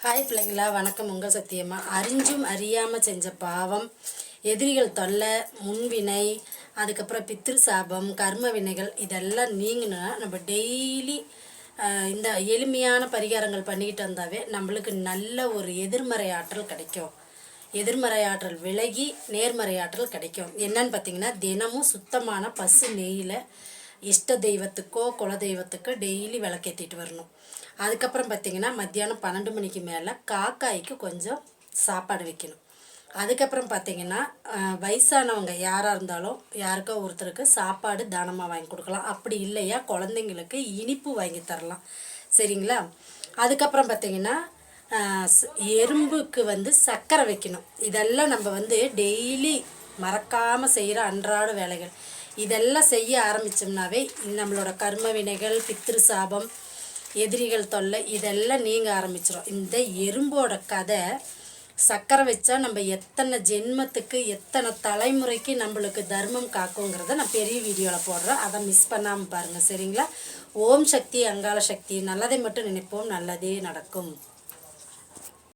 Hi பிள்ளைங்களா, வணக்கம். உங்கள் சத்தியம்மா. அறிஞ்சும் அறியாமல் செஞ்ச பாவம், எதிரிகள் தொல்லை, முன்வினை, அதுக்கப்புறம் பித்ரு சாபம், கர்ம வினைகள் இதெல்லாம் நீங்கினா நம்ம டெய்லி இந்த எளிமையான பரிகாரங்கள் பண்ணிக்கிட்டு வந்தாவே நம்மளுக்கு நல்ல ஒரு எதிர்மறை ஆற்றல் கிடைக்கும். எதிர்மறை ஆற்றல் விலகி நேர்மறை ஆற்றல் கிடைக்கும். என்னன்னு பார்த்தீங்கன்னா, தினமும் சுத்தமான பசு நெய்யில் இஷ்ட தெய்வத்துக்கோ குல தெய்வத்துக்கோ டெய்லி விளக்கேற்றிட்டு வரணும். அதுக்கப்புறம் பார்த்திங்கன்னா, மத்தியானம் 12 மணிக்கு மேலே காக்காய்க்கு கொஞ்சம் சாப்பாடு வைக்கணும். அதுக்கப்புறம் பார்த்திங்கன்னா, வயசானவங்க யாராக இருந்தாலும் யாருக்கோ ஒருத்தருக்கு சாப்பாடு தானமாக வாங்கி கொடுக்கலாம். அப்படி இல்லையா குழந்தைங்களுக்கு இனிப்பு வாங்கி தரலாம். சரிங்களா? அதுக்கப்புறம் பார்த்திங்கன்னா, எறும்புக்கு சர்க்கரை வைக்கணும். இதெல்லாம் நம்ம டெய்லி மறக்காமல் செய்கிற அன்றாட வேலைகள். இதெல்லாம் செய்ய ஆரம்பித்தோம்னாவே நம்மளோட கர்ம வினைகள், பித்ரு சாபம், எதிரிகள் தொல்லை இதெல்லாம் நீங்க ஆரம்பிச்சிடும். இந்த எறும்போட கதை, சர்க்கரை வச்சா நம்ம எத்தனை ஜென்மத்துக்கு எத்தனை தலைமுறைக்கு நம்மளுக்கு தர்மம் காக்குங்கிறத நான் பெரிய வீடியோவில் போடுறேன். அதை மிஸ் பண்ணாமல் பாருங்கள். சரிங்களா? ஓம் சக்தி, அங்காள சக்தி. நல்லதை மட்டும் நினைப்போம், நல்லதே நடக்கும்.